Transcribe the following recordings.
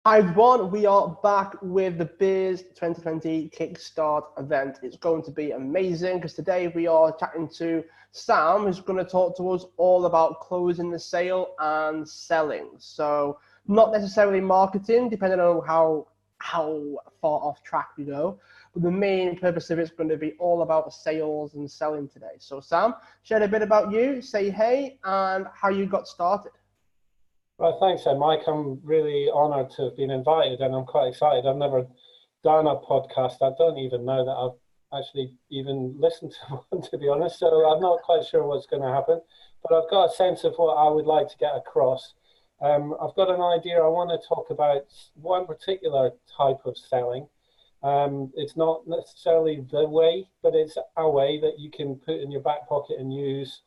Hi everyone, we are back with the Beers 2020 Kickstart event. It's going to be amazing because today we are chatting to Sam, who's going to talk to us all about closing the sale and selling. So not necessarily marketing, depending on how far off track we go. But the main purpose of it's going to be all about sales and selling today. So Sam, share a bit about you, say hey, and how you got started. Right, thanks, Mike. I'm really honoured to have been invited, and I'm quite excited. I've never done a podcast. I don't even know that I've actually even listened to one, to be honest. So I'm not quite sure what's going to happen, but I've got a sense of what I would like to get across. I've got an idea. I want to talk about one particular type of selling. It's not necessarily the way, but it's a way that you can put in your back pocket and use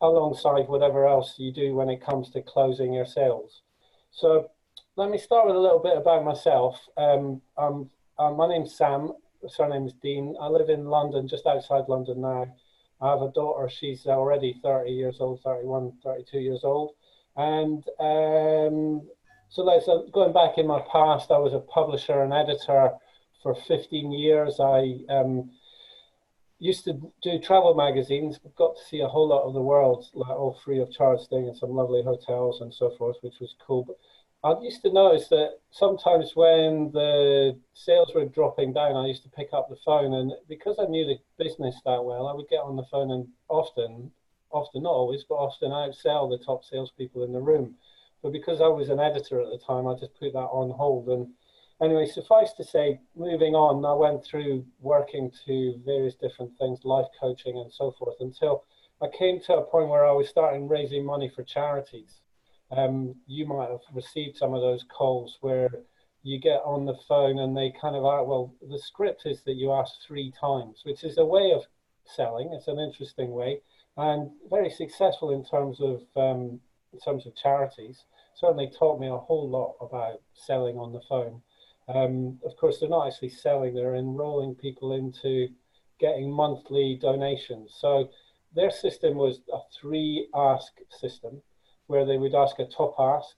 alongside whatever else you do when it comes to closing your sales. So let me start with a little bit about myself. My name's Sam, surname is Deane. I live in London, just outside London now. I have a daughter, she's already 30 years old, 31, 32 years old. And going back in my past, I was a publisher and editor for 15 years. I used to do travel magazines, but got to see a whole lot of the world, like all free of charge, staying in some lovely hotels and so forth, which was cool. But I used to notice that sometimes when the sales were dropping down, I used to pick up the phone, and because I knew the business that well, I would get on the phone and often, not always, but often outsell the top salespeople in the room. But because I was an editor at the time, I just put that on hold. And anyway, suffice to say, moving on, I went through working to various different things, life coaching and so forth, until I came to a point where I was starting raising money for charities. You might have received some of those calls where you get on the phone and they kind of are, well, the script is that you ask 3 times, which is a way of selling. It's an interesting way and very successful in terms of charities. Certainly taught me a whole lot about selling on the phone. Of course, they're not actually selling, they're enrolling people into getting monthly donations. So their system was a 3 ask system where they would ask a top ask.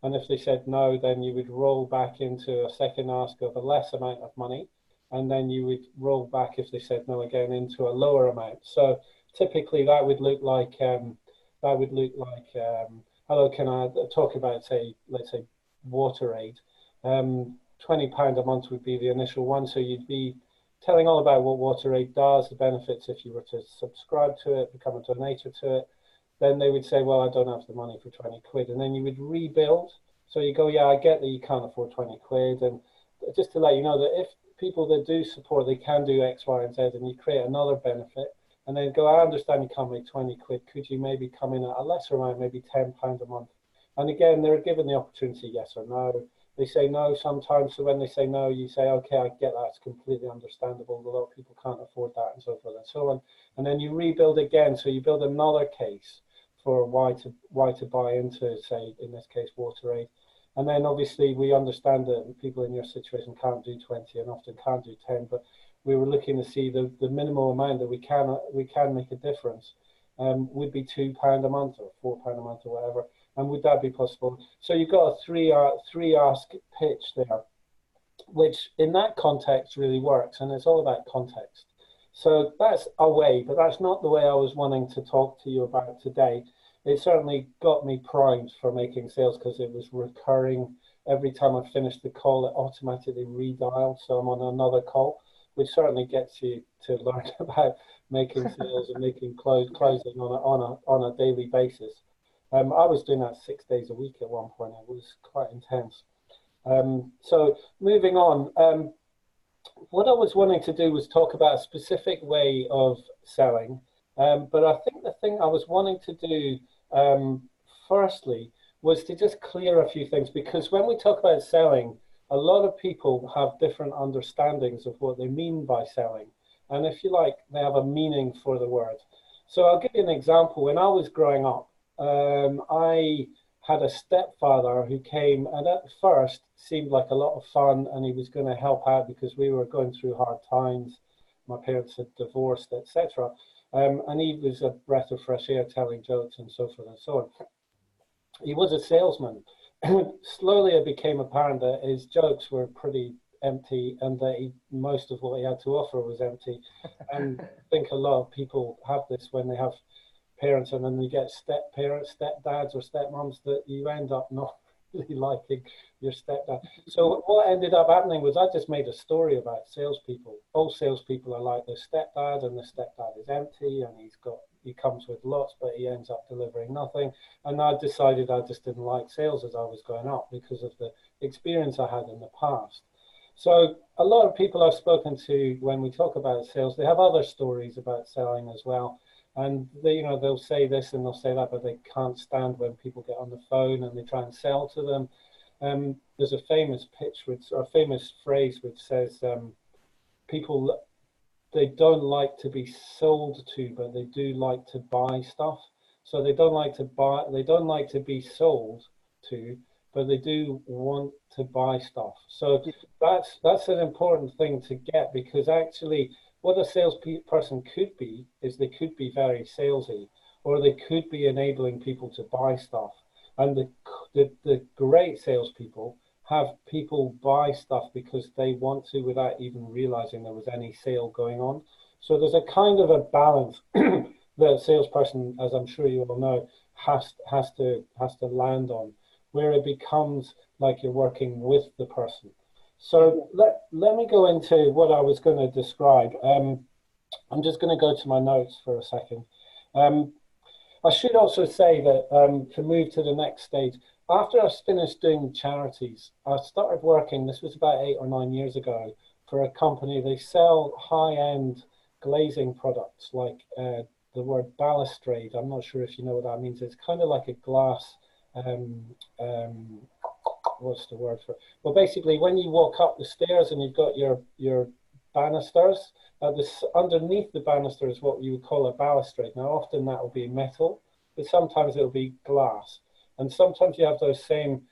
And if they said no, then you would roll back into a second ask of a less amount of money. And then you would roll back, if they said no again, into a lower amount. So typically that would look like, hello, can I talk about, say, let's say water aid. £20 a month would be the initial one. So you'd be telling all about what Water Aid does, the benefits if you were to subscribe to it, become a donator to it. Then they would say, well, I don't have the money for 20 quid. And then you would rebuild. So you go, yeah, I get that you can't afford 20 quid. And just to let you know that if people that do support, they can do X, Y, and Z, and you create another benefit. And then go, I understand you can't make 20 quid. Could you maybe come in at a lesser amount, maybe £10 a month? And again, they're given the opportunity, yes or no. They say no sometimes, so when they say no, you say, okay, I get that, it's completely understandable. A lot of people can't afford that, and so forth and so on. And then you rebuild again, so you build another case for why to buy into, say, in this case, Water Aid. And then obviously we understand that people in your situation can't do 20 and often can't do 10, but we were looking to see the minimal amount that we can make a difference would be £2 a month or £4 a month or whatever. And would that be possible? So you've got a three ask pitch there, which in that context really works, and it's all about context. So that's a way, but that's not the way I was wanting to talk to you about today. It certainly got me primed for making sales because it was recurring. Every time I finished the call, it automatically redialed, so I'm on another call, which certainly gets you to learn about making sales and making closing on a daily basis. I was doing that 6 days a week at one point. It was quite intense. So moving on, what I was wanting to do was talk about a specific way of selling. But I think the thing I was wanting to do firstly was to just clear a few things, because when we talk about selling, a lot of people have different understandings of what they mean by selling. And if you like, they have a meaning for the word. So I'll give you an example. When I was growing up, I had a stepfather who came and at first seemed like a lot of fun, and he was going to help out because we were going through hard times. My parents had divorced, etc. And he was a breath of fresh air telling jokes and so forth and so on. He was a salesman, slowly it became apparent that his jokes were pretty empty, and that most of what he had to offer was empty. And I think a lot of people have this when they have parents, and then you get step parents, stepdads, or stepmoms, that you end up not really liking your stepdad. So what ended up happening was I just made a story about salespeople. All salespeople are like the stepdad, and the stepdad is empty, and he comes with lots, but he ends up delivering nothing. And I decided I just didn't like sales as I was going up because of the experience I had in the past. So a lot of people I've spoken to, when we talk about sales, they have other stories about selling as well. And they, they'll say this and they'll say that, but they can't stand when people get on the phone and they try and sell to them. There's a famous or a famous phrase which says, people, they don't like to be sold to, but they do like to buy stuff. So they don't like to be sold to, but they do want to buy stuff. So that's an important thing to get, because actually what a salesperson could be is they could be very salesy, or they could be enabling people to buy stuff. And the great salespeople have people buy stuff because they want to, without even realizing there was any sale going on. So there's a kind of a balance that a salesperson, as I'm sure you all know, has to land on, where it becomes like you're working with the person. So let me go into what I was going to describe. I'm just going to go to my notes for a second. I should also say that to move to the next stage, after I finished doing charities, I started working, this was about 8 or 9 years ago, for a company. They sell high-end glazing products, like the word balustrade. I'm not sure if you know what that means. It's kind of like a glass, what's the word for it? Well, basically, when you walk up the stairs and you've got your banisters, underneath the banister is what you would call a balustrade. Now, often that will be metal, but sometimes it'll be glass. And sometimes you have those same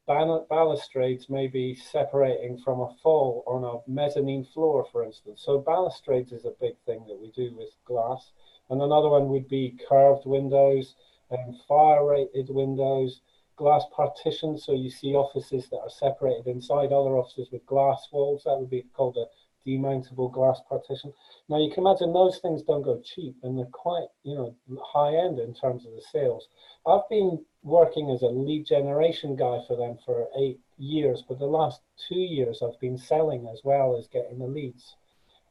balustrades maybe separating from a fall on a mezzanine floor, for instance. So balustrades is a big thing that we do with glass. And another one would be curved windows and fire-rated windows, glass partitions. So you see offices that are separated inside other offices with glass walls. That would be called a demountable glass partition. Now you can imagine those things don't go cheap, and they're quite, high end in terms of the sales. I've been working as a lead generation guy for them for 8 years, but the last 2 years I've been selling as well as getting the leads.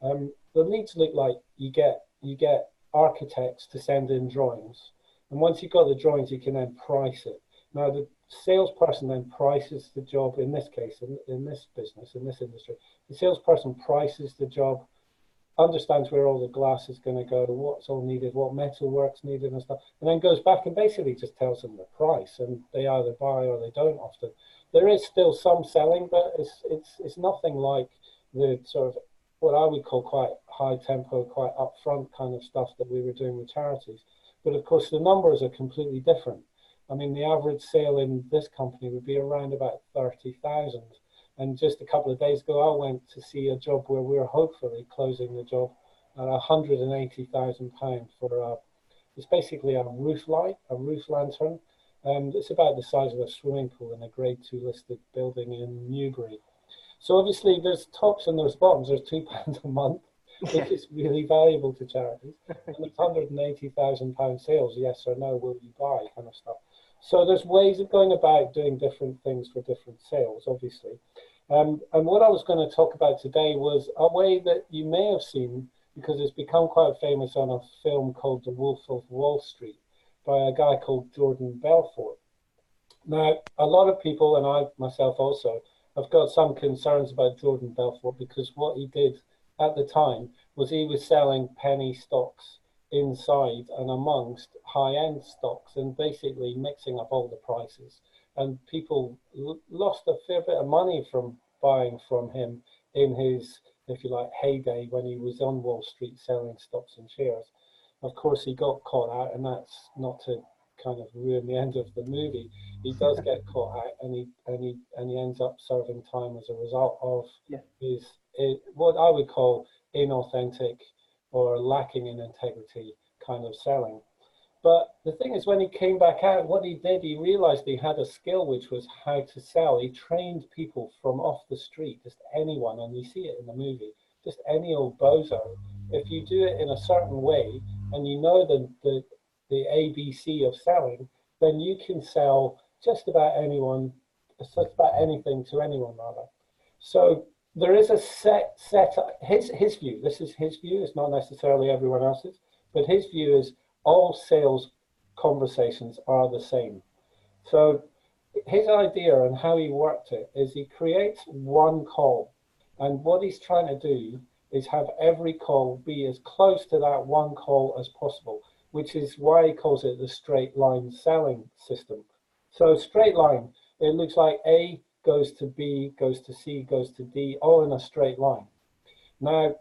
The leads look like you get architects to send in drawings, and once you've got the drawings, you can then price it. Now the salesperson then prices the job. In this case, in this business, in this industry, the salesperson prices the job, understands where all the glass is going to go, what's all needed, what metal work's needed and stuff, and then goes back and basically just tells them the price, and they either buy or they don't often. There is still some selling, but it's nothing like the sort of what I would call quite high tempo, quite upfront kind of stuff that we were doing with charities. But of course the numbers are completely different. I mean, the average sale in this company would be around about 30,000. And just a couple of days ago, I went to see a job where we were hopefully closing the job at £180,000 for it's basically a roof light, a roof lantern. It's about the size of a swimming pool in a grade 2 listed building in Newbury. So obviously there's tops and there's bottoms. There's £2 a month, which is really valuable to charities. And there's £180,000 sales, yes or no, will you buy kind of stuff. So there's ways of going about doing different things for different sales, obviously. And what I was going to talk about today was a way that you may have seen, because it's become quite famous, on a film called The Wolf of Wall Street by a guy called Jordan Belfort. Now, a lot of people, and I myself also, have got some concerns about Jordan Belfort, because what he did at the time was he was selling penny stocks inside and amongst high-end stocks, and basically mixing up all the prices. And people lost a fair bit of money from buying from him in his, if you like, heyday when he was on Wall Street selling stocks and shares. Of course, he got caught out, and that's not to kind of ruin the end of the movie. He does get caught out, and he ends up serving time as a result of his what I would call inauthentic or lacking in integrity kind of selling. But the thing is, when he came back out, what he did, he realized he had a skill, which was how to sell. He trained people from off the street, just anyone, and you see it in the movie, just any old bozo. If you do it in a certain way and you know the ABC of selling, then you can sell just about anyone, just about anything to anyone, rather. So there is a set his view. This is his view. It's not necessarily everyone else's, but his view is all sales conversations are the same. So his idea and how he worked it is he creates one call, and what he's trying to do is have every call be as close to that one call as possible, which is why he calls it the straight line selling system. So straight line, it looks like A goes to B, goes to C, goes to D, all in a straight line. Now,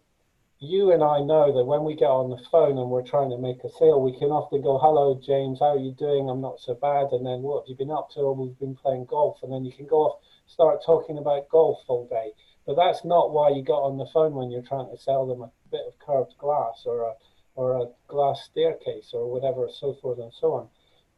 you and I know that when we get on the phone and we're trying to make a sale, we can often go, hello, James, how are you doing? I'm not so bad. And then what have you been up to? Oh, we've been playing golf. And then you can go off, start talking about golf all day. But that's not why you got on the phone when you're trying to sell them a bit of curved glass or a glass staircase or whatever, so forth and so on.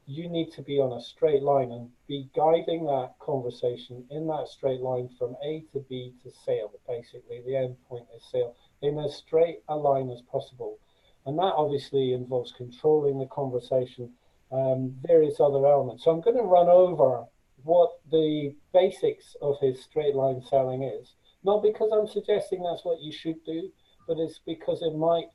You need to be on a straight line and be guiding that conversation in that straight line from A to B to sale. Basically, the end point is sale in as straight a line as possible. And that obviously involves controlling the conversation, various other elements. So I'm going to run over what the basics of his straight line selling is, not because I'm suggesting that's what you should do, but it's because it might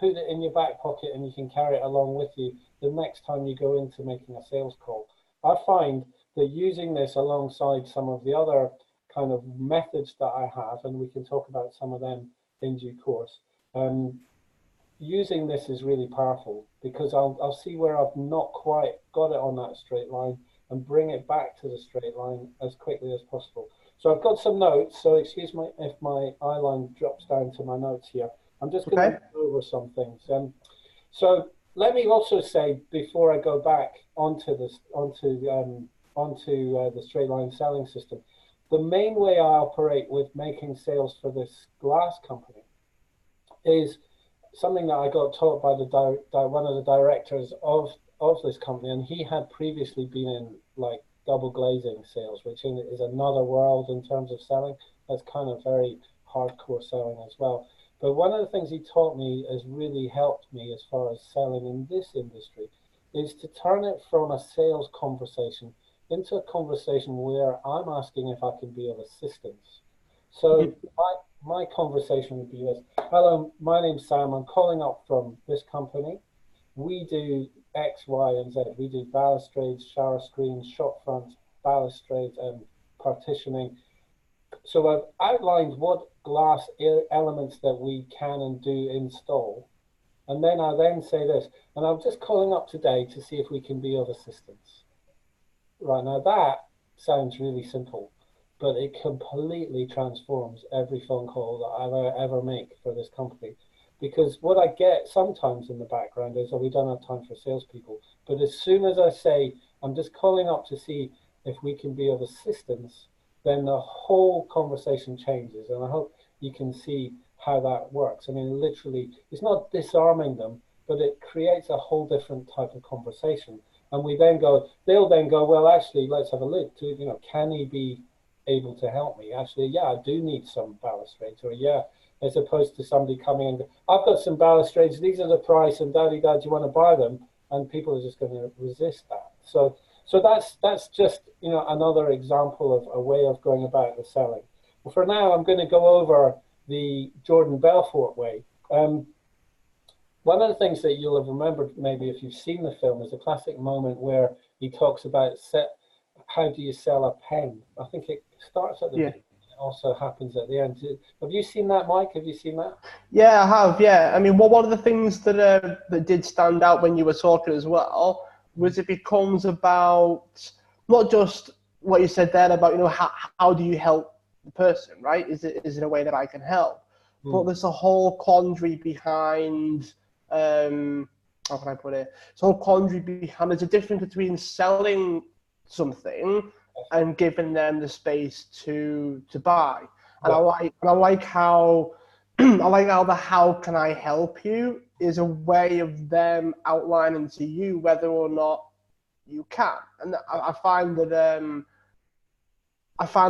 put it in your back pocket and you can carry it along with you the next time you go into making a sales call. I find that using this alongside some of the other kind of methods that I have, and we can talk about some of them in due course, using this is really powerful because I'll see where I've not quite got it on that straight line and bring it back to the straight line as quickly as possible. So I've got some notes, so excuse me if my eye line drops down to my notes here. I'm just going to go over some things. So let me also say, before I go back onto the straight line selling system, the main way I operate with making sales for this glass company is something that I got taught by one of the directors of this company, and he had previously been in like double glazing sales, which is another world in terms of selling. That's kind of very hardcore selling as well. But one of the things he taught me has really helped me as far as selling in this industry is to turn it from a sales conversation into a conversation where I'm asking if I can be of assistance. So my conversation would be this: hello, my name's Sam. I'm calling up from this company. We do X, Y, and Z. We do balustrades, shower screens, shop fronts, balustrades, and partitioning. So I've outlined what glass elements that we can and do install. And then I then say this, and I'm just calling up today to see if we can be of assistance. Right, now that sounds really simple, but it completely transforms every phone call that I ever make for this company. Because what I get sometimes in the background is, oh, we don't have time for salespeople. But as soon as I say, I'm just calling up to see if we can be of assistance, then the whole conversation changes. And I hope you can see how that works. I mean, literally, it's not disarming them, but it creates a whole different type of conversation. And they'll then go, well, actually, let's have a look to, can he be able to help me? Actually, yeah, I do need some balustrades, or yeah, as opposed to somebody coming and go, I've got some balustrades, these are the price, and do you want to buy them? And people are just going to resist that. So that's just, another example of a way of going about the selling. Well, for now, I'm going to go over the Jordan Belfort way. One of the things that you'll have remembered, maybe if you've seen the film, is a classic moment where he talks about how do you sell a pen. I think it starts at the beginning. It also happens at the end. Have you seen that, Mike? Have you seen that? Yeah, I have. Yeah, I mean, one of the things that did stand out when you were talking as well was it becomes about not just what you said there about how do you help the person, right? Is it a way that I can help? But there's a whole quandary behind. How can I put it? So quandary behind. There's a difference between selling something and giving them the space to buy. And I like how I like how the "how can I help you" is a way of them outlining to you whether or not you can. And I find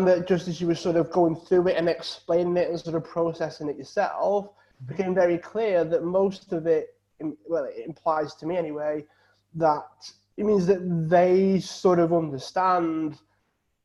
that just as you were sort of going through it and explaining it and sort of processing it yourself, it became very clear that most of it, well, it implies to me anyway, that it means that they sort of understand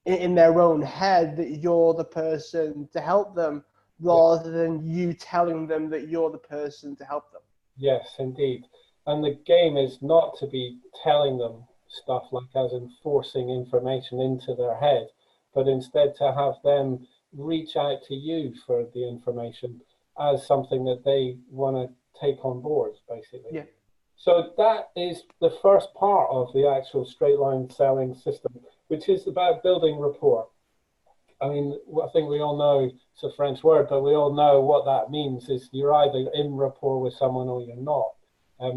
in their own head that you're the person to help them Yeah. rather than you telling them that you're the person to help them. Yes, indeed. And the game is not to be telling them stuff like as in forcing information into their head, but instead to have them reach out to you for the information as something that they want to take on board, basically. Yeah. So that is the first part of the actual straight line selling system, which is about building rapport. I mean, I think we all know it's a French word, but we all know what that means is you're either in rapport with someone or you're not.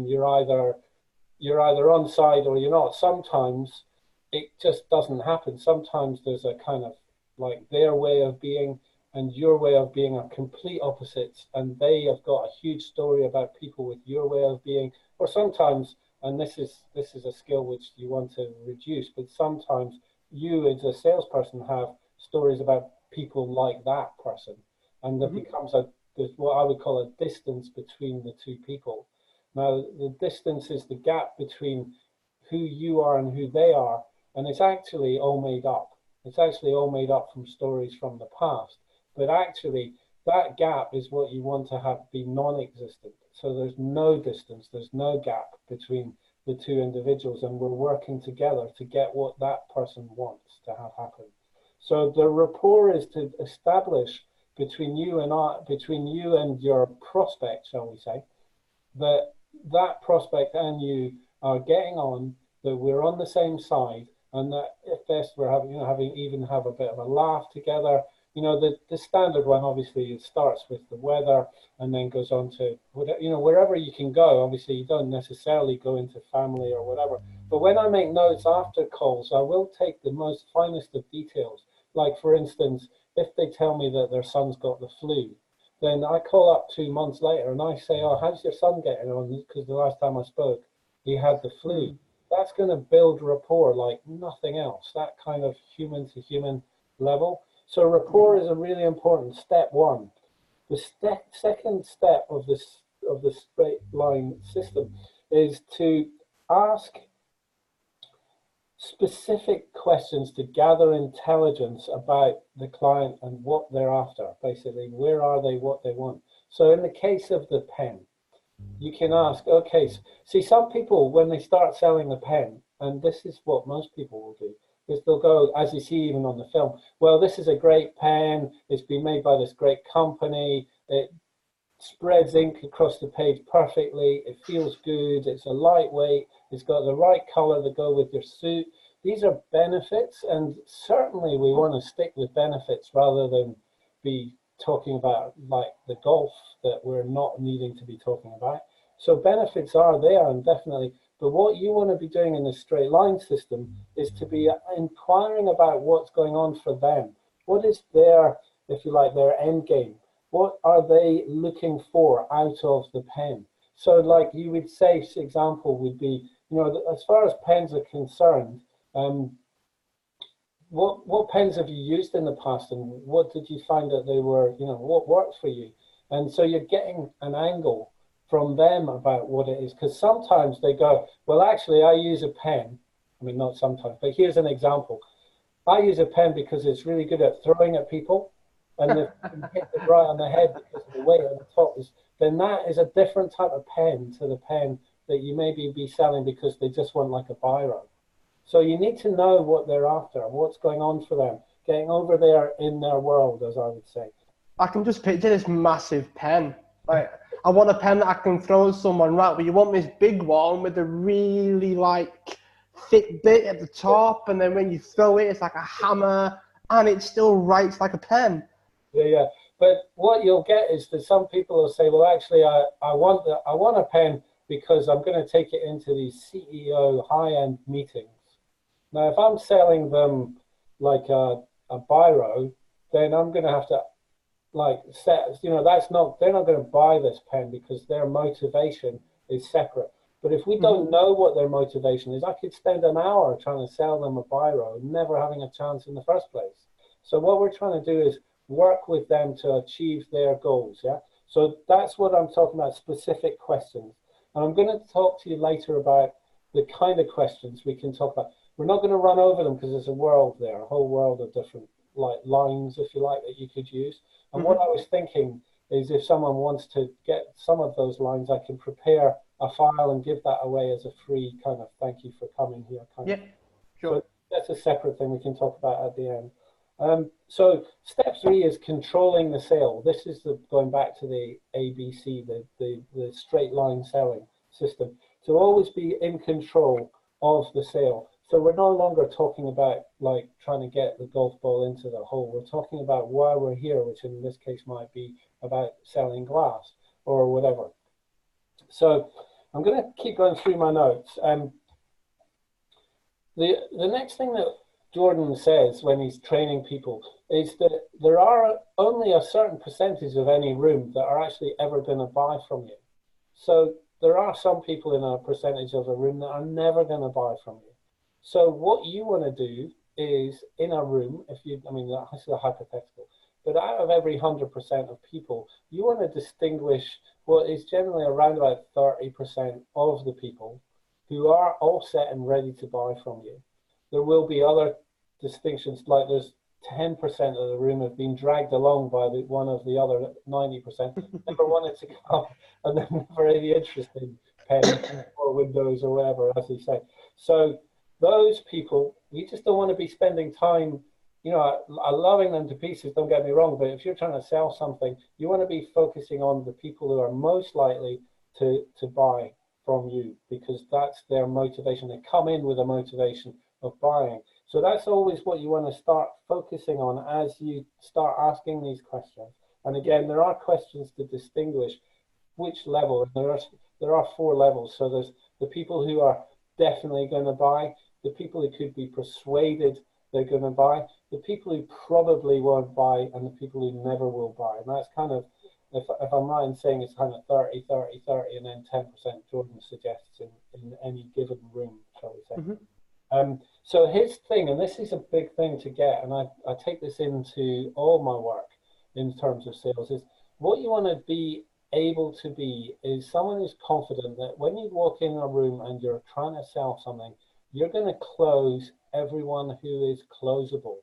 You're either on side or you're not. Sometimes it just doesn't happen. Sometimes there's a kind of like their way of being and your way of being are complete opposites, and they have got a huge story about people with your way of being. Or sometimes, and this is a skill which you want to reduce, but sometimes you as a salesperson have stories about people like that person, and there becomes what I would call a distance between the two people. Now, the distance is the gap between who you are and who they are, and it's actually all made up. It's actually all made up from stories from the past, but actually that gap is what you want to have be non-existent. So there's no distance, there's no gap between the two individuals, and we're working together to get what that person wants to have happen. So the rapport is to establish between you and your prospect, shall we say, that that prospect and you are getting on, that we're on the same side, and that if best we're having a bit of a laugh together. The standard one obviously it starts with the weather and then goes on to wherever you can go. Obviously, you don't necessarily go into family or whatever. But when I make notes after calls, I will take the most finest of details. Like for instance, if they tell me that their son's got the flu, then I call up 2 months later and I say, "Oh, how's your son getting on?" Because the last time I spoke, he had the flu. That's going to build rapport like nothing else, that kind of human to human level. So rapport is a really important step one. The second step of the straight line system is to ask specific questions to gather intelligence about the client and what they're after. Basically, where are they, what they want. So in the case of the pen, you can ask, okay, see, some people, when they start selling the pen, and this is what most people will do, is they'll go, as you see even on the film, well, this is a great pen, it's been made by this great company, it spreads ink across the page perfectly, it feels good, it's a lightweight, it's got the right color to go with your suit. These are benefits, and certainly we want to stick with benefits rather than be talking about like the golf that we're not needing to be talking about. So benefits are there, and definitely, but what you want to be doing in the straight line system is to be inquiring about what's going on for them. What is their, if you like, their end game? What are they looking for out of the pen? So like you would say, for example, would be, as far as pens are concerned, what pens have you used in the past, and what did you find that they were, what worked for you? And so you're getting an angle from them about what it is, because sometimes they go, well, actually, I use a pen. I mean, not sometimes, but here's an example. I use a pen because it's really good at throwing at people, and if you hit it right on the head because of the weight on the top, then that is a different type of pen to the pen that you maybe be selling because they just want like a biro. So you need to know what they're after, what's going on for them, getting over there in their world, as I would say. I can just picture this massive pen. Like, I want a pen that I can throw at someone, right? But you want this big one with a really like thick bit at the top, and then when you throw it, it's like a hammer, and it still writes like a pen. Yeah. But what you'll get is that some people will say, well, actually, I want a pen because I'm going to take it into these CEO high-end meetings. Now, if I'm selling them like a biro, then I'm going to have to like set, that's not, they're not going to buy this pen because their motivation is separate. But if we don't know what their motivation is, I could spend an hour trying to sell them a biro, never having a chance in the first place. So what we're trying to do is work with them to achieve their goals. Yeah. So that's what I'm talking about, specific questions. And I'm going to talk to you later about the kind of questions we can talk about. We're not going to run over them because there's a world there, a whole world of different lines, if you like, that you could use. And what I was thinking is if someone wants to get some of those lines, I can prepare a file and give that away as a free kind of thank you for coming here. Sure. So that's a separate thing we can talk about at the end. So step 3 is controlling the sale. This is going back to the ABC, the straight line selling system. To always be in control of the sale. So we're no longer talking about like trying to get the golf ball into the hole. We're talking about why we're here, which in this case might be about selling glass or whatever. So I'm going to keep going through my notes. The next thing that Jordan says when he's training people is that there are only a certain percentage of any room that are actually ever going to buy from you. So there are some people in a percentage of a room that are never going to buy from you. So what you want to do is in a room, this is a hypothetical, but out of every 100% of people, you want to distinguish what is generally around about 30% of the people who are all set and ready to buy from you. There will be other distinctions, like there's 10% of the room have been dragged along by one of the other 90%, never wanted to come, and they're never really interested in pens or windows or whatever, as they say. So those people, you just don't want to be spending time, loving them to pieces, don't get me wrong, but if you're trying to sell something, you want to be focusing on the people who are most likely to buy from you, because that's their motivation. They come in with a motivation of buying. So that's always what you want to start focusing on as you start asking these questions. And again, there are questions to distinguish which level. There are 4 levels. So there's the people who are definitely going to buy, the people who could be persuaded they're going to buy, the people who probably won't buy, and the people who never will buy. And that's kind of, if I'm right in saying it's kind of 30, 30, 30, and then 10% Jordan suggests in any given room, shall we say. So his thing, and this is a big thing to get, and I take this into all my work in terms of sales, is what you want to be able to be is someone who's confident that when you walk in a room and you're trying to sell something, you're going to close everyone who is closable,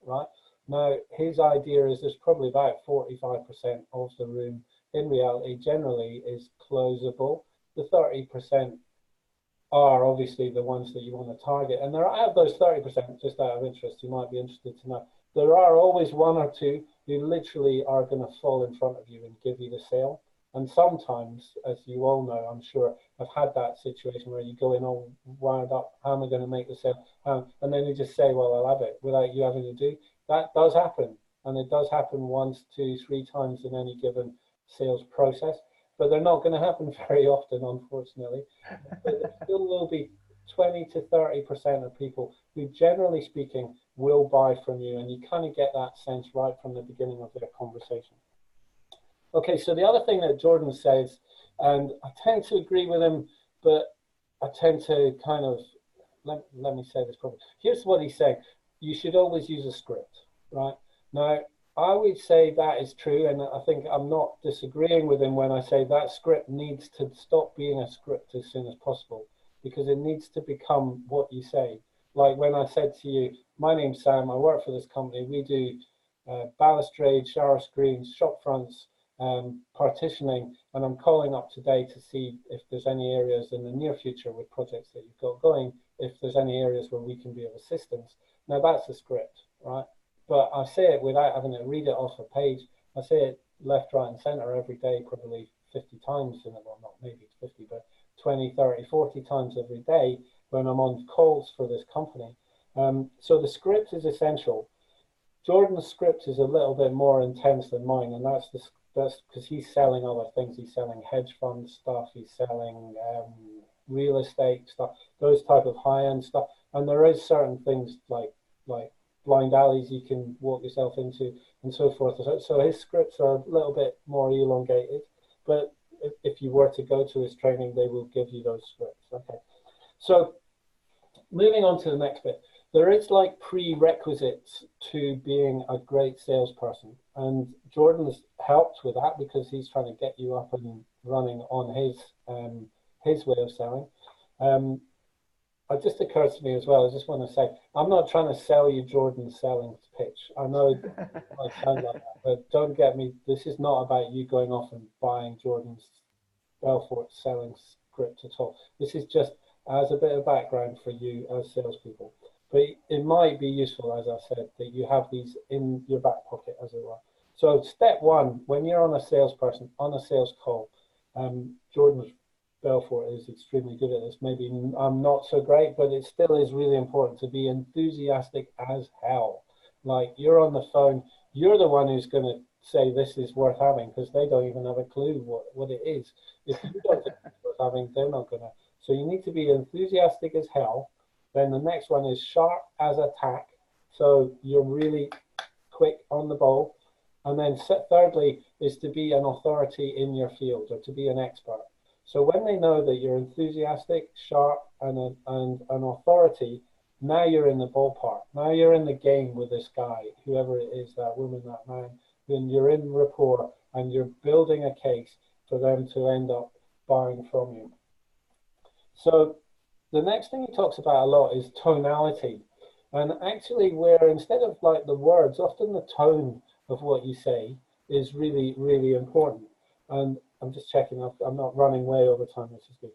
right? Now, his idea is there's probably about 45% of the room in reality generally is closable. The 30% are obviously the ones that you want to target. And there are, out of those 30%, just out of interest, you might be interested to know, there are always 1 or 2 who literally are going to fall in front of you and give you the sale. And sometimes, as you all know, I'm sure, I've had that situation where you go in all wound up, how am I going to make the sale? And then you just say, well, I'll have it without you having to do. That does happen. And it does happen 1, 2, 3 times in any given sales process. But they're not going to happen very often, unfortunately. But there still will be 20 to 30% of people who, generally speaking, will buy from you. And you kind of get that sense right from the beginning of their conversation. Okay, so the other thing that Jordan says, and I tend to agree with him, but I tend to kind of, let me say this properly. Here's what he's saying. You should always use a script, right? Now, I would say that is true, and I think I'm not disagreeing with him when I say that script needs to stop being a script as soon as possible, because it needs to become what you say. Like when I said to you, my name's Sam, I work for this company, we do balustrade, shower screens, shop fronts, partitioning, and I'm calling up today to see if there's any areas in the near future with projects that you've got going, if there's any areas where we can be of assistance. Now that's a script, right? But I say it without having to read it off a page. I say it left, right, and center every day, probably 50 times, well, not maybe 50, but 20, 30, 40 times every day when I'm on calls for this company. So the script is essential. Jordan's script is a little bit more intense than mine, and that's because he's selling other things. He's selling hedge fund stuff, he's selling real estate stuff, those type of high-end stuff. And there is certain things like blind alleys you can walk yourself into, and so forth. So his scripts are a little bit more elongated, but if you were to go to his training, they will give you those scripts. Okay, so moving on to the next bit. There is like prerequisites to being a great salesperson, and Jordan's helped with that because he's trying to get you up and running on his way of selling. It just occurs to me as well, I just want to say, I'm not trying to sell you Jordan's selling pitch. I know it might sound like that, but don't get me, this is not about you going off and buying Jordan's Belfort selling script at all. This is just as a bit of background for you as salespeople. But it might be useful, as I said, that you have these in your back pocket, as it were. So step one, when you're on a salesperson, on a sales call, Jordan Belfort is extremely good at this. Maybe I'm not so great, but it still is really important to be enthusiastic as hell. Like, you're on the phone, you're the one who's going to say this is worth having, because they don't even have a clue what it is. If you don't think it's worth having, they're not going to. So you need to be enthusiastic as hell. Then the next one is sharp as a tack. So you're really quick on the ball. And then thirdly is to be an authority in your field, or to be an expert. So when they know that you're enthusiastic, sharp, and an authority, now you're in the ballpark. Now you're in the game with this guy, whoever it is, that woman, that man. Then you're in rapport, and you're building a case for them to end up buying from you. So the next thing he talks about a lot is tonality. And actually, where instead of like the words, often the tone of what you say is really, really important. And I'm just checking, I'm not running way over time, which is good.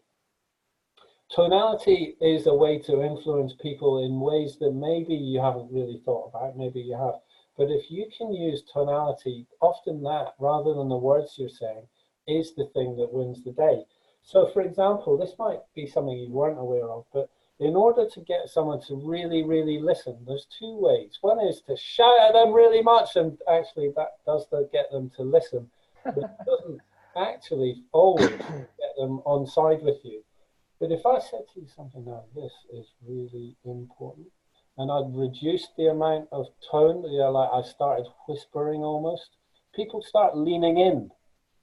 Tonality is a way to influence people in ways that maybe you haven't really thought about, maybe you have. But if you can use tonality, often that, rather than the words you're saying, is the thing that wins the day. So for example, this might be something you weren't aware of, but in order to get someone to really, really listen, there's two ways. One is to shout at them really much, and actually that does get them to listen. But it doesn't actually always get them on side with you. But if I said to you something now, this is really important, and I'd reduced the amount of tone, like I started whispering almost, people start leaning in.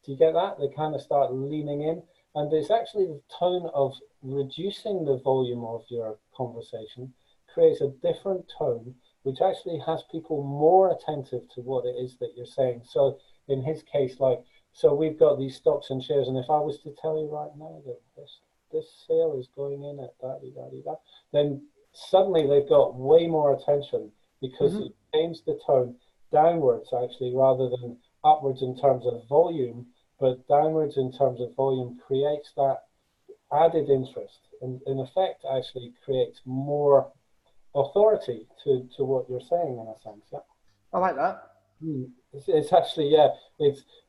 Do you get that? They kind of start leaning in. And it's actually the tone of reducing the volume of your conversation creates a different tone, which actually has people more attentive to what it is that you're saying. So in his case, like, so we've got these stocks and shares, and if I was to tell you right now that this sale is going in at da-di-da-di-da, then suddenly they've got way more attention, because it changed the tone downwards, actually, rather than upwards in terms of volume, but downwards in terms of volume creates that added interest, and in effect actually creates more authority to what you're saying, in a sense. Yeah, I like that. It's actually, yeah,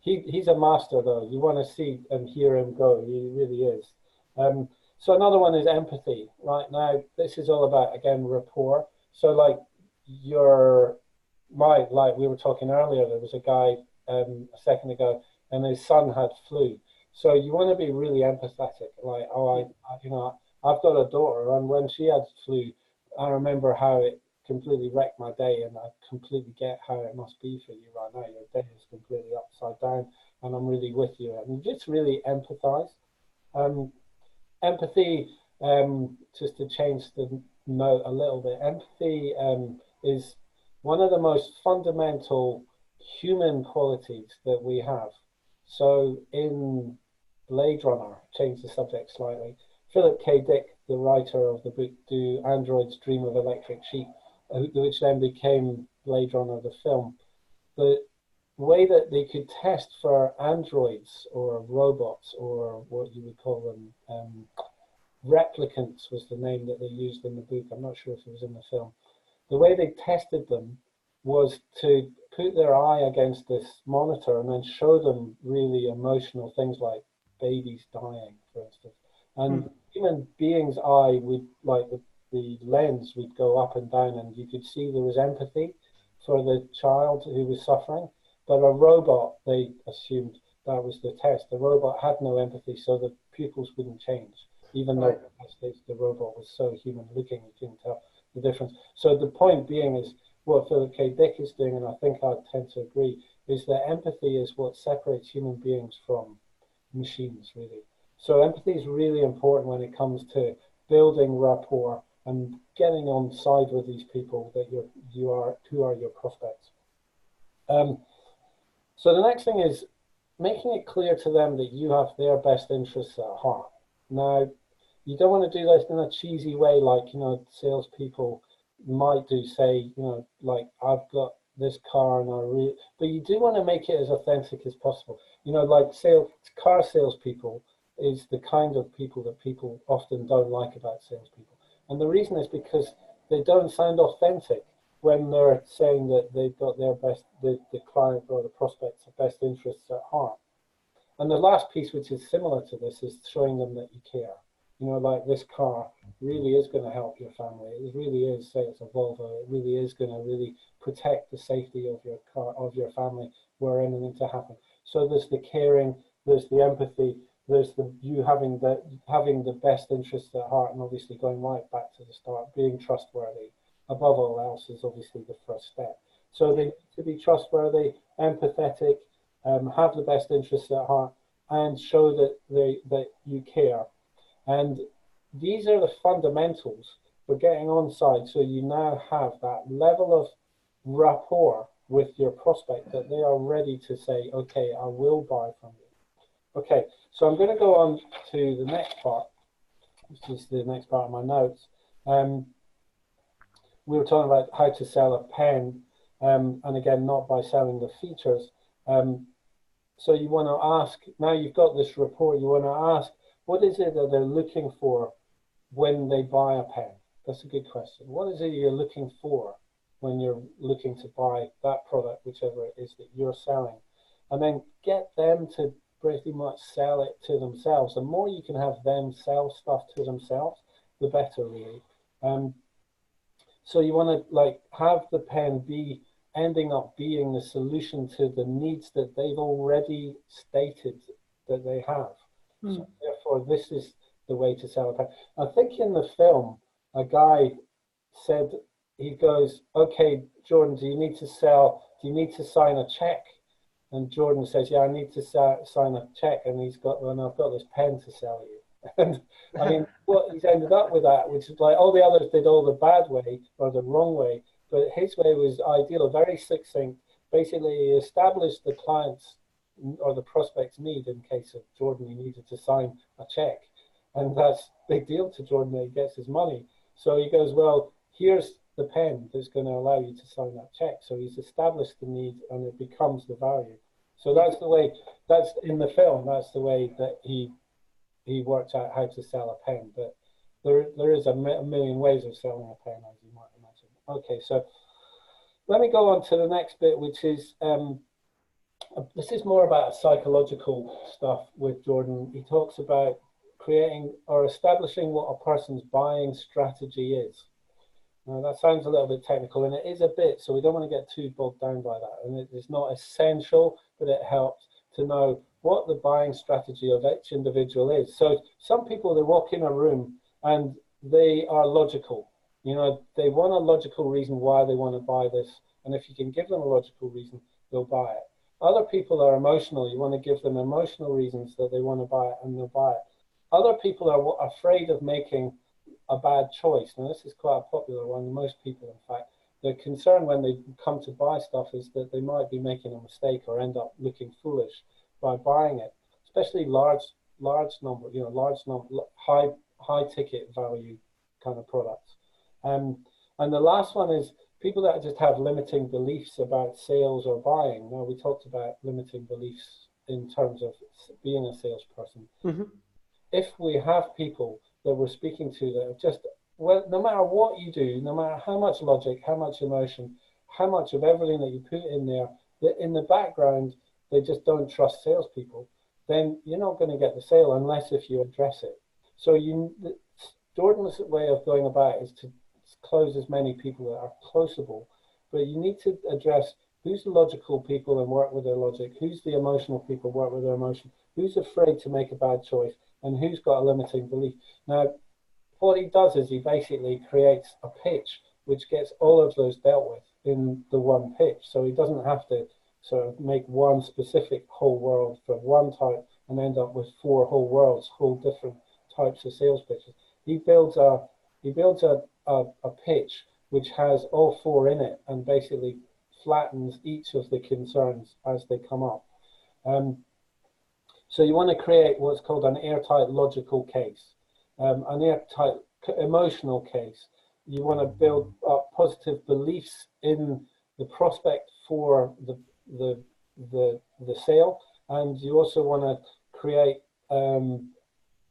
he's a master though. You want to see and hear him go. He really is. So another one is empathy. Right now, this is all about, again, rapport. So like like we were talking earlier, there was a guy a second ago, and his son had flu. So you want to be really empathetic. Like, I've got a daughter, and when she had flu, I remember how it completely wrecked my day, and I completely get how it must be for you right now. Your day is completely upside down, and I'm really with you. And just really empathize. Empathy, just to change the note a little bit, empathy is one of the most fundamental human qualities that we have. So in Blade Runner, change the subject slightly, Philip K. Dick, the writer of the book Do Androids Dream of Electric Sheep, which then became Blade Runner, the film, the way that they could test for androids or robots, or what you would call them, replicants was the name that they used in the book. I'm not sure if it was in the film. The way they tested them was to put their eye against this monitor and then show them really emotional things like babies dying, for instance. And human being's eye would, like the lens would go up and down, and you could see there was empathy for the child who was suffering. But a robot, they assumed that was the test. The robot had no empathy, so the pupils wouldn't change, even though the robot was so human looking, you couldn't tell the difference. So the point being is, what Philip K. Dick is doing, and I think I tend to agree, is that empathy is what separates human beings from machines, really. So empathy is really important when it comes to building rapport and getting on side with these people that who are your prospects. So the next thing is making it clear to them that you have their best interests at heart. Now, you don't want to do this in a cheesy way, like, salespeople might do, say, like, I've got this car and but you do want to make it as authentic as possible. Like car salespeople is the kind of people that people often don't like about salespeople. And the reason is because they don't sound authentic when they're saying that they've got their best, the client or the prospect's best interests at heart. And the last piece, which is similar to this, is showing them that you care. Like, this car really is going to help your family. It really is, say it's a Volvo, it really is going to really protect the safety of your car, of your family, were anything to happen. So there's the caring, there's the empathy, there's you having the best interests at heart, and obviously going right back to the start, being trustworthy. Above all else is obviously the first step. So they need to be trustworthy, empathetic, have the best interests at heart, and show that you care. And these are the fundamentals for getting on side. So you now have that level of rapport with your prospect that they are ready to say, okay, I will buy from you. Okay, so I'm going to go on to the next part, which is the next part of my notes. We were talking about how to sell a pen, and again, not by selling the features. So you want to ask, now you've got this rapport, you want to ask, what is it that they're looking for when they buy a pen? That's a good question. What is it you're looking for when you're looking to buy that product, whichever it is that you're selling? And then get them to pretty much sell it to themselves. The more you can have them sell stuff to themselves, the better, really. So you want to have the pen ending up being the solution to the needs that they've already stated that they have. So therefore, this is the way to sell a pen. I think in the film, a guy said, he goes, okay, Jordan, do you need to sign a check? And Jordan says, yeah, I need to sign a check. And I've got this pen to sell you. And I mean, what he's ended up with that, which is like all the others did all the bad way or the wrong way, but his way was ideal, very succinct. Basically, he established the client's or the prospect's need. In case of Jordan, he needed to sign a check, and that's a big deal to Jordan that he gets his money. So he goes, well, here's the pen that's going to allow you to sign that check. So he's established the need, and it becomes the value. So that's the way. That's in the film. That's the way that he worked out how to sell a pen. But there is a million ways of selling a pen, as you might imagine. Okay, so let me go on to the next bit, which is this is more about psychological stuff with Jordan. He talks about creating or establishing what a person's buying strategy is. Now, that sounds a little bit technical, and it is a bit, so we don't want to get too bogged down by that. And it is not essential, but it helps to know what the buying strategy of each individual is. So some people, they walk in a room and they are logical. They want a logical reason why they want to buy this. And if you can give them a logical reason, they'll buy it. Other people are emotional. You want to give them emotional reasons that they want to buy it, and they'll buy it. Other people are afraid of making a bad choice. Now, this is quite a popular one. Most people, in fact, the concern when they come to buy stuff is that they might be making a mistake or end up looking foolish by buying it, especially large number, high ticket value kind of products. And the last one is people that just have limiting beliefs about sales or buying. Now, we talked about limiting beliefs in terms of being a salesperson. Mm-hmm. If we have people that we're speaking to that are just, well, no matter what you do, no matter how much logic, how much emotion, how much of everything that you put in there, that in the background, they just don't trust salespeople, then you're not going to get the sale unless if you address it. So Jordan's way of going about it is to close as many people that are closable, but you need to address who's the logical people and work with their logic, who's the emotional people, work with their emotion, who's afraid to make a bad choice, and who's got a limiting belief. Now, what he does is he basically creates a pitch which gets all of those dealt with. in the one pitch. So he doesn't have to sort of make one specific whole world for one type and end up with 4 whole worlds, whole different types of sales pitches. He builds a pitch which has all 4 in it and basically flattens each of the concerns as they come up. So you want to create what's called an airtight logical case, an airtight emotional case. You want to build up positive beliefs in the prospect for the sale, and you also want to create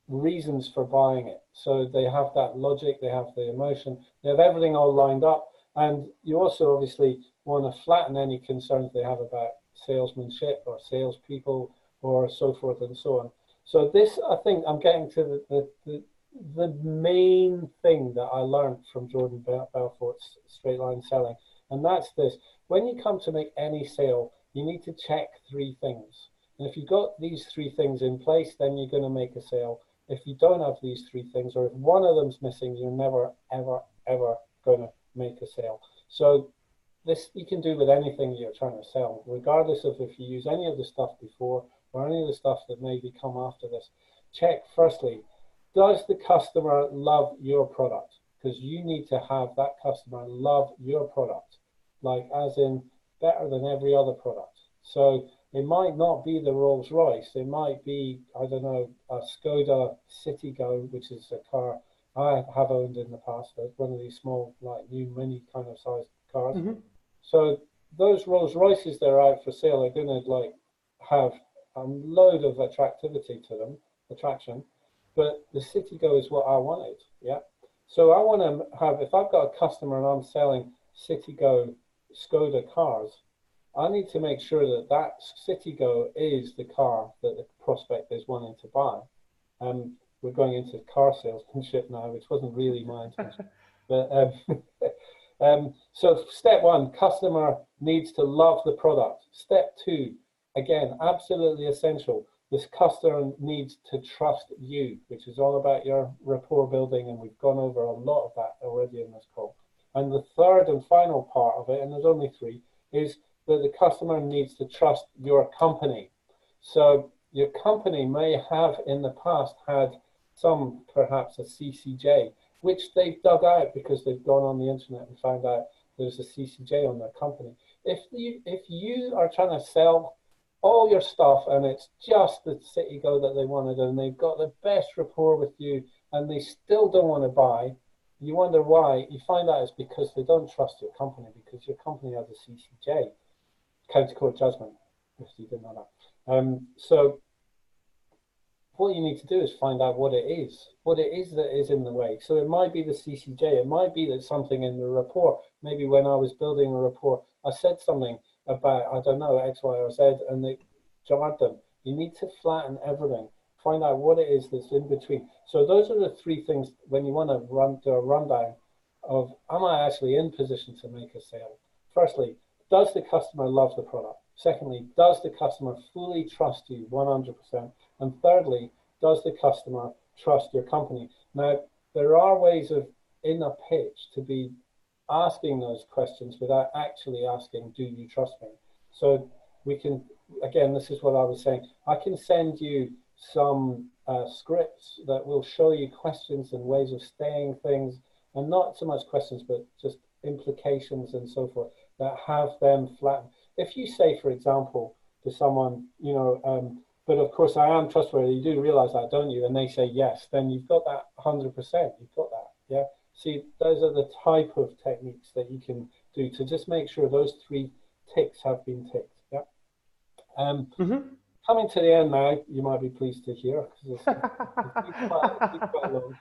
reasons for buying it. So they have that logic, they have the emotion, they have everything all lined up, and you also obviously want to flatten any concerns they have about salesmanship or salespeople or so forth and so on. So this, I think, I'm getting to the main thing that I learned from Jordan Belfort's straight line selling, and that's this: when you come to make any sale, you need to check 3 things. And if you've got these 3 things in place, then you're going to make a sale. If you don't have these 3 things, or if one of them's missing, you're never, ever, ever going to make a sale. So this you can do with anything you're trying to sell, regardless of if you use any of the stuff before or any of the stuff that maybe come after this. Check firstly, does the customer love your product? Because you need to have that customer love your product, like as in better than every other product. So it might not be the Rolls Royce, it might be, I don't know, a Skoda Citigo, which is a car I have owned in the past, one of these small, like new mini kind of sized cars. Mm-hmm. So those Rolls Royces that are out for sale are going to like have a load of attraction, but the Citigo is what I wanted, yeah. So I want to have, if I've got a customer and I'm selling Citigo Skoda cars, I need to make sure that that Citigo is the car that the prospect is wanting to buy. We're going into car salesmanship now, which wasn't really my intention. But so step 1, customer needs to love the product. Step 2, again, absolutely essential. This customer needs to trust you, which is all about your rapport building, and we've gone over a lot of that already in this call. And the third and final part of it, and there's only 3, is that the customer needs to trust your company. So your company may have in the past had some, perhaps a CCJ, which they've dug out because they've gone on the internet and found out there's a CCJ on their company. If you are trying to sell all your stuff and it's just the Citigo that they wanted and they've got the best rapport with you and they still don't want to buy, you wonder why. You find out it's because they don't trust your company, because your company has a CCJ, county court judgment, if you didn't know that. So what you need to do is find out what it is that is in the way. So it might be the CCJ, it might be that something in the report, maybe when I was building a report, I said something about, I don't know, X, Y, or Z, and it jarred them. You need to flatten everything, find out what it is that's in between. So those are the 3 things when you want to do a rundown of, am I actually in position to make a sale? Firstly, does the customer love the product? Secondly, does the customer fully trust you 100%? And thirdly, does the customer trust your company? Now, there are ways of, in a pitch, to be asking those questions without actually asking, do you trust me? So we can, again, this is what I was saying, I can send you some scripts that will show you questions and ways of saying things, and not so much questions, but just implications and so forth, that have them flattened. If you say, for example, to someone, you know, but of course I am trustworthy, you do realize that, don't you? And they say yes, then you've got that 100%, you've got that, yeah? See, those are the type of techniques that you can do to just make sure those 3 ticks have been ticked, yeah? Coming to the end now, you might be pleased to hear, because it's quite long.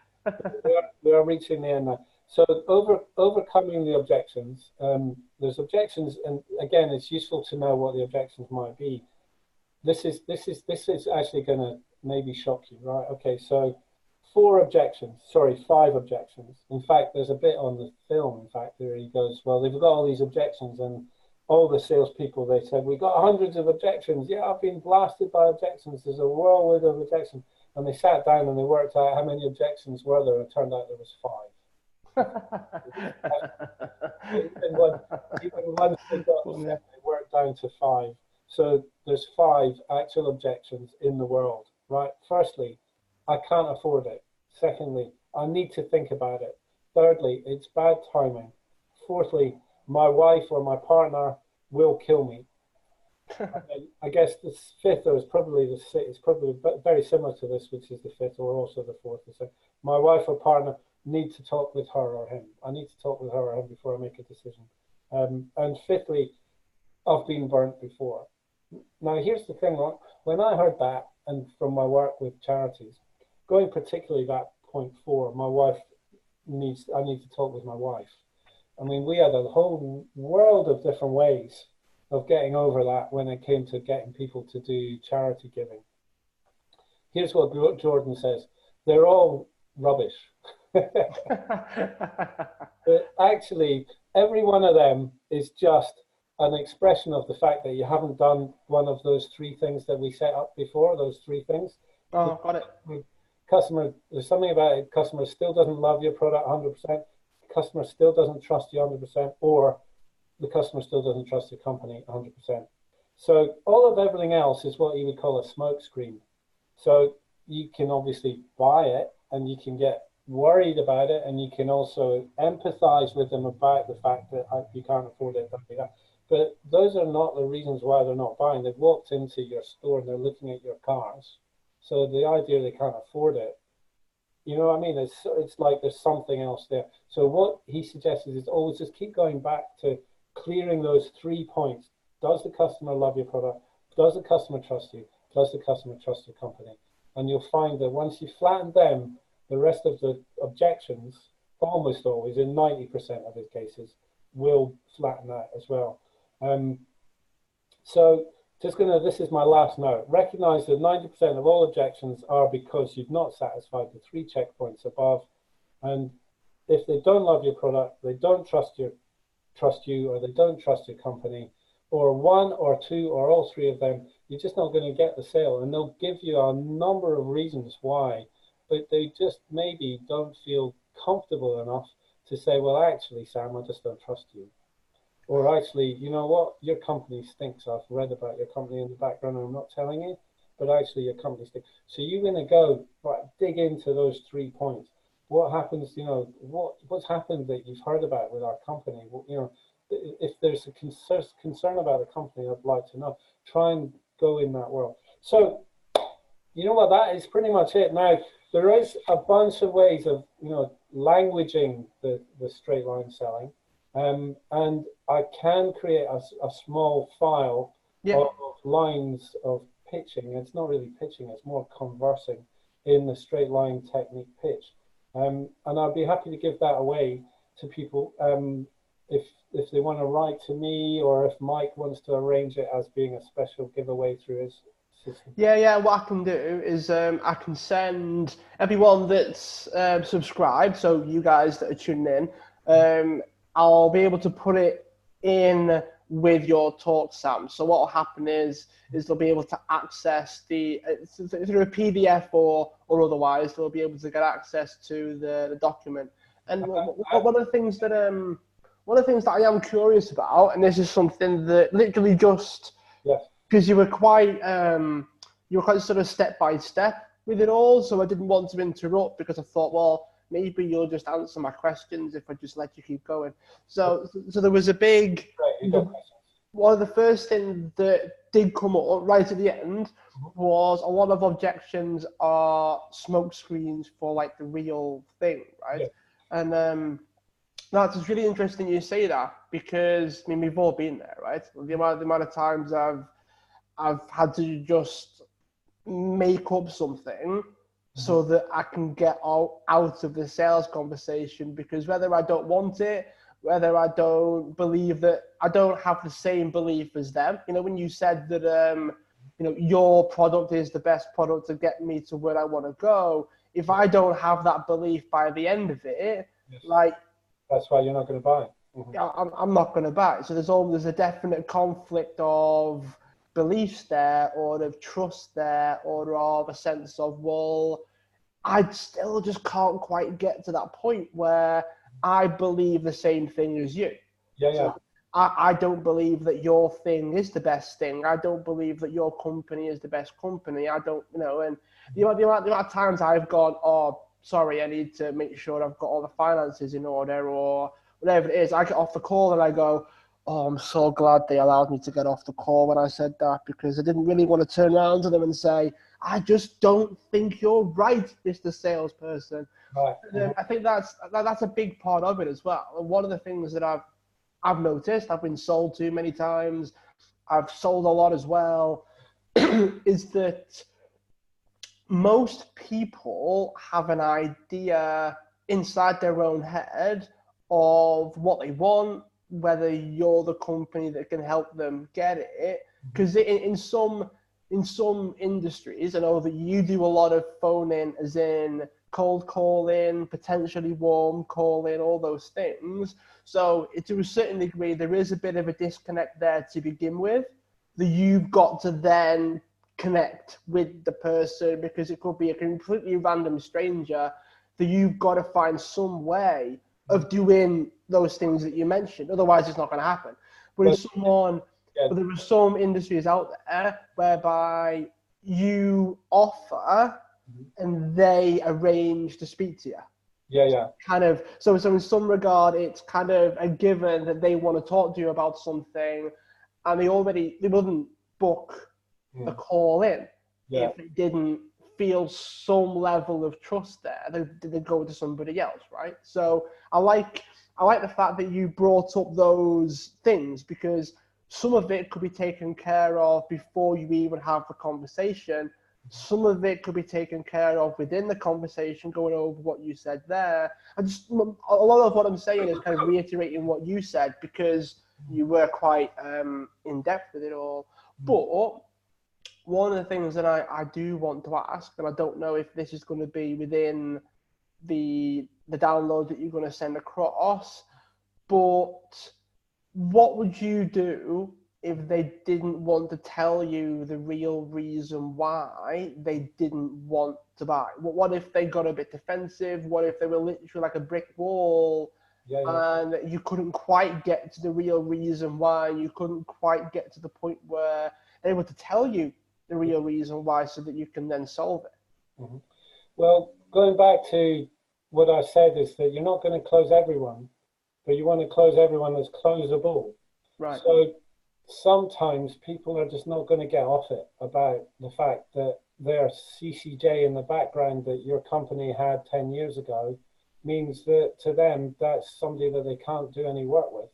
We are reaching the end now. So overcoming the objections, there's objections, and again, it's useful to know what the objections might be. This is actually going to maybe shock you, right? Okay, so 5 objections. In fact, there's a bit on the film, in fact, where he goes, well, they've got all these objections, and all the salespeople, they said, we got hundreds of objections. Yeah, I've been blasted by objections. There's a whirlwind of objections. And they sat down and they worked out how many objections were there, and it turned out there was 5. Even once they got the set, they worked down to 5. So there's 5 actual objections in the world, right? Firstly, I can't afford it. Secondly, I need to think about it. Thirdly, it's bad timing. Fourthly, my wife or my partner will kill me. I guess the fifth, or is probably the sixth, is probably very similar to this, which is the fifth, or also the fourth. So my wife or partner need to talk with her or him. I need to talk with her or him before I make a decision. And fifthly, I've been burnt before. Now, here's the thing, right? When I heard that, and from my work with charities, going particularly that point 4, I need to talk with my wife. I mean, we had a whole world of different ways of getting over that when it came to getting people to do charity giving. Here's what Jordan says: they're all rubbish. But actually, every one of them is just an expression of the fact that you haven't done one of those 3 things that we set up before, those 3 things. Oh, got it. Customer, there's something about it. Customer still doesn't love your product 100%. Customer still doesn't trust you 100%, or the customer still doesn't trust your company 100%. So all of everything else is what you would call a smoke screen. So you can obviously buy it and you can get worried about it, and you can also empathize with them about the fact that you can't afford it. But those are not the reasons why they're not buying. They've walked into your store and they're looking at your cars. So the idea they can't afford it, you know what I mean? It's like there's something else there. So what he suggests is always just keep going back to clearing those 3 points. Does the customer love your product? Does the customer trust you? Does the customer trust your company? And you'll find that once you flatten them, the rest of the objections, almost always, in 90% of his cases, will flatten that as well. So this is my last note. Recognize that 90% of all objections are because you've not satisfied the 3 checkpoints above. And if they don't love your product, they don't trust you, or they don't trust your company, or 1 or 2 or all 3 of them, you're just not going to get the sale. And they'll give you a number of reasons why, but they just maybe don't feel comfortable enough to say, well, actually, Sam, I just don't trust you. Or actually, you know what, your company stinks. I've read about your company in the background and I'm not telling you, but actually your company stinks. So you're going to go dig into those 3 points. What happens, what's happened that you've heard about with our company? If there's a concern about the company, I'd like to know. Try and go in that world. So, you know what, that is pretty much it. Now, there is a bunch of ways of, languaging the straight line selling. And I can create a small file of lines of pitching. It's not really pitching, it's more conversing in the straight line technique pitch. And I'd be happy to give that away to people if they want to write to me, or if Mike wants to arrange it as being a special giveaway through his system. Yeah. What I can do is I can send everyone that's subscribed, so you guys that are tuning in, I'll be able to put it in with your talk, Sam. So what will happen is they'll be able to access through a PDF or otherwise. They'll be able to get access to the document. And one of the things that I am curious about, and this is something that literally just because you were quite sort of step by step with it all, so I didn't want to interrupt because I thought, well, maybe you'll just answer my questions if I just let you keep going. So there was a big, one of the first things that did come up right at the end was a lot of objections are smoke screens for like the real thing, right? Yeah. And that's really interesting you say that, because I mean, we've all been there, right? The amount of times I've had to just make up something so that I can get out of the sales conversation, because whether I don't want it, whether I don't believe that, I don't have the same belief as them. When you said that, your product is the best product to get me to where I want to go, if I don't have that belief by the end of it, that's why you're not going to buy it. I'm not going to buy it. So there's a definite conflict of beliefs there, or of trust there, or of a sense of, well, I still just can't quite get to that point where I believe the same thing as you. Yeah, yeah. So I don't believe that your thing is the best thing. I don't believe that your company is the best company. I don't, and the amount of times I've gone, oh, sorry, I need to make sure I've got all the finances in order or whatever it is. I get off the call and I go, oh, I'm so glad they allowed me to get off the call when I said that, because I didn't really want to turn around to them and say, I just don't think you're right, Mr. Salesperson. Right. And I think that's a big part of it as well. And one of the things that I've noticed, I've been sold to many times, I've sold a lot as well, is that most people have an idea inside their own head of what they want, whether you're the company that can help them get it. Because in some industries, I know that you do a lot of phone in, as in cold calling, potentially warm calling, all those things. So to a certain degree, there is a bit of a disconnect there to begin with, that you've got to then connect with the person, because it could be a completely random stranger, that you've got to find some way of doing those things that you mentioned. Otherwise, it's not going to happen. But there are some industries out there whereby you offer and they arrange to speak to you. Yeah, yeah. Kind of. So in some regard, it's kind of a given that they want to talk to you about something, and they wouldn't book a call in if they didn't feel some level of trust there. They'd go to somebody else, right? So I like the fact that you brought up those things, because some of it could be taken care of before you even have the conversation. Some of it could be taken care of within the conversation, going over what you said there. A lot of what I'm saying is kind of reiterating what you said, because you were quite in depth with it all. But one of the things that I do want to ask, and I don't know if this is going to be within the download that you're going to send across, but what would you do if they didn't want to tell you the real reason why they didn't want to buy? What if they got a bit defensive? What if they were literally like a brick wall, and you couldn't quite get to the real reason why? You couldn't quite get to the point where they were to tell you the real reason why, so that you can then solve it. Mm-hmm. Well, going back to what I said, is that you're not going to close everyone, but you want to close everyone that's closable. Right. So sometimes people are just not going to get off it about the fact that their CCJ in the background that your company had 10 years ago means that to them, that's somebody that they can't do any work with.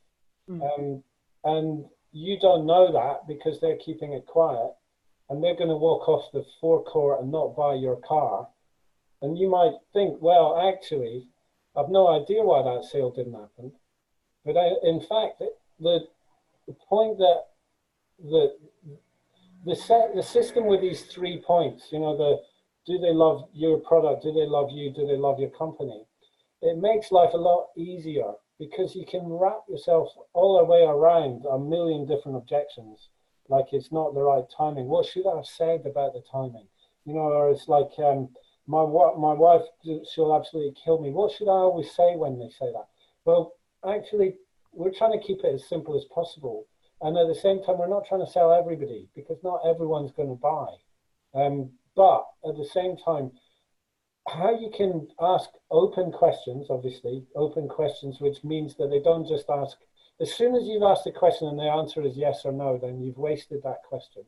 And you don't know that, because they're keeping it quiet, and they're going to walk off the forecourt and not buy your car. And you might think, well, actually, I've no idea why that sale didn't happen. But in fact, the point that the system with these 3 points, do they love your product? Do they love you? Do they love your company? It makes life a lot easier, because you can wrap yourself all the way around a million different objections. Like, it's not the right timing. What should I have said about the timing? Or it's like, my wife, she'll absolutely kill me. What should I always say when they say that? Well, actually, we're trying to keep it as simple as possible. And at the same time, we're not trying to sell everybody, because not everyone's going to buy. But at the same time, how you can ask open questions, obviously, open questions, which means that they don't just ask, as soon as you've asked a question and the answer is yes or no, then you've wasted that question.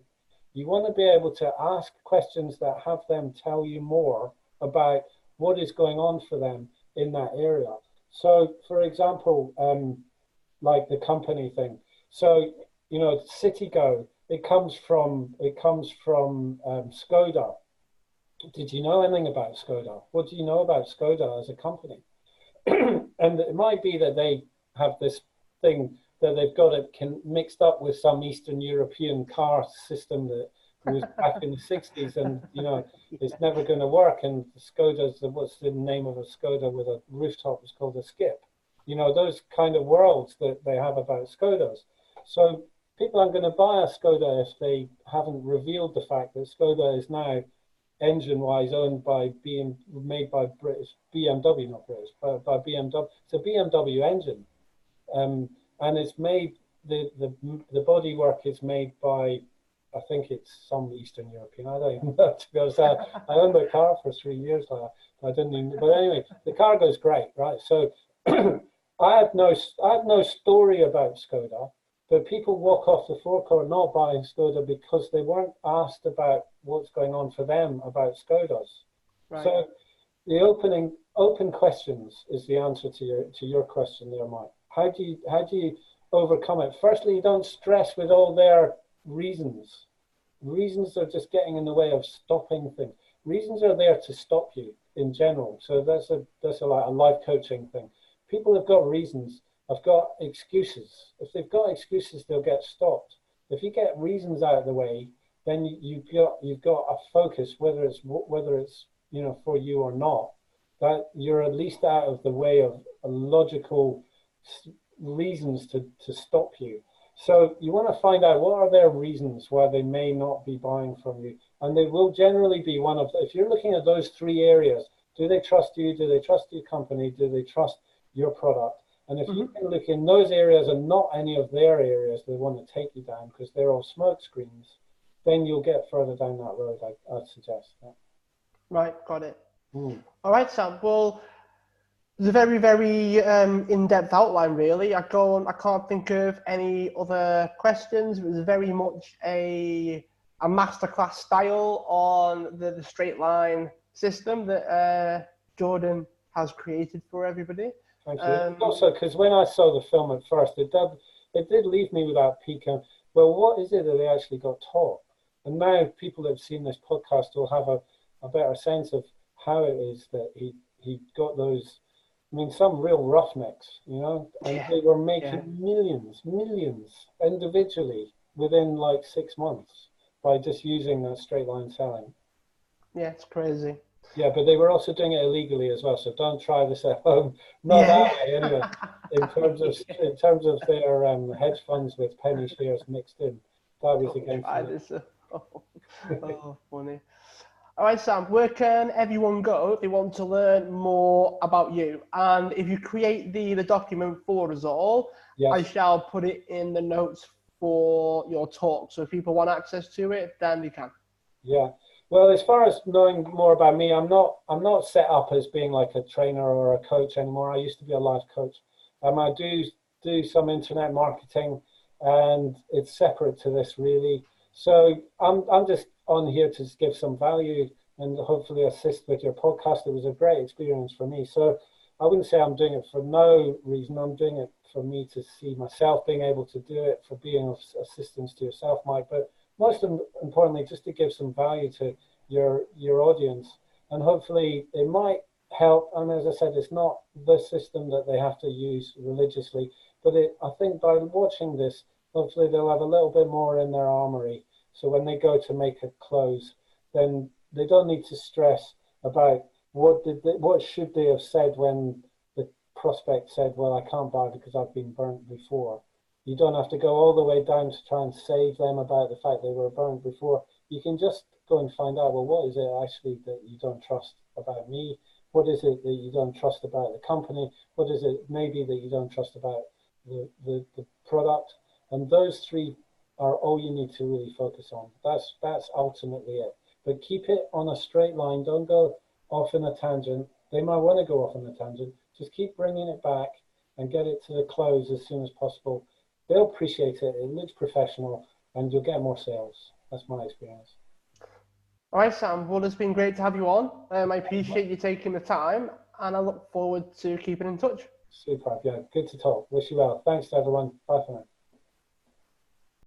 You want to be able to ask questions that have them tell you more about what is going on for them in that area. So, for example, like the company thing. So, CityGo, it comes from Skoda. Did you know anything about Skoda? What do you know about Skoda as a company? And it might be that they have this thing that they've got it mixed up with some Eastern European car system that was back in the 60s, and it's never going to work. And Skoda's, what's the name of a Skoda with a rooftop, is called a Skip. Those kind of worlds that they have about Skodas. So people aren't going to buy a Skoda if they haven't revealed the fact that Skoda is now engine-wise owned by made by British BMW, not British, but by BMW. It's a BMW engine, and it's made the bodywork is made by, I think it's some Eastern European. I don't even know, to be honest. I owned a car for 3 years. I didn't even. But anyway, the car goes great, right? So I had no story about Skoda. But people walk off the forecourt not buying Skoda because they weren't asked about what's going on for them about Skodas. Right. So the open questions is the answer to your question there, Mark. How do you overcome it? Firstly, you don't stress with all their reasons. Reasons are just getting in the way of stopping things. Reasons are there to stop you in general. So that's a life coaching thing. People have got reasons. I've got excuses. If they've got excuses, they'll get stopped. If you get reasons out of the way, then you've got a focus, whether it's for you or not, that you're at least out of the way of logical reasons to stop you. So you want to find out what are their reasons why they may not be buying from you, and they will generally be one of. If you're looking at those 3 areas, do they trust you? Do they trust your company? Do they trust your product? And if you can look in those areas and not any of their areas they want to take you down because they're all smoke screens, then you'll get further down that road, I'd suggest. Yeah. Right, got it. All right, Sam. Well, it's a very, very in-depth outline, really. I can't think of any other questions. It was very much a masterclass style on the straight line system that Jordan has created for everybody. Thank you. Also, because when I saw the film at first, it did leave me with that peak of, well, what is it that they actually got taught? And now people that have seen this podcast will have a better sense of how it is that he got those. I mean, some real roughnecks, and they were making millions individually within like 6 months by just using that straight line selling. Yeah, it's crazy. Yeah, but they were also doing it illegally as well. So don't try this at home. Not that way, anyway. In terms of their hedge funds with penny shares mixed in, that was against it. Oh, funny. All right, Sam. Where can everyone go if they want to learn more about you? And if you create the document for us all, I shall put it in the notes for your talk. So if people want access to it, then they can. Yeah. Well, as far as knowing more about me, I'm not set up as being like a trainer or a coach anymore. I used to be a life coach. I do some internet marketing, and it's separate to this really. So I'm just on here to give some value and hopefully assist with your podcast. It was a great experience for me. So I wouldn't say I'm doing it for no reason. I'm doing it for me to see myself being able to do it, for being of assistance to yourself, Mike. But most importantly, just to give some value to your audience, and hopefully it might help. And as I said, it's not the system that they have to use religiously, but I think by watching this, hopefully they'll have a little bit more in their armory. So when they go to make a close, then they don't need to stress about what should they have said when the prospect said, well, I can't buy because I've been burnt before. You don't have to go all the way down to try and save them about the fact they were burned before. You can just go and find out, well, what is it actually that you don't trust about me? What is it that you don't trust about the company? What is it maybe that you don't trust about the product? And those 3 are all you need to really focus on. That's ultimately it. But keep it on a straight line. Don't go off in a tangent. They might want to go off on a tangent. Just keep bringing it back and get it to the close as soon as possible. They'll appreciate it. It looks professional, and you'll get more sales. That's my experience. All right, Sam. Well, it's been great to have you on. I appreciate you taking the time, and I look forward to keeping in touch. Super. Yeah, good to talk. Wish you well. Thanks to everyone. Bye for now.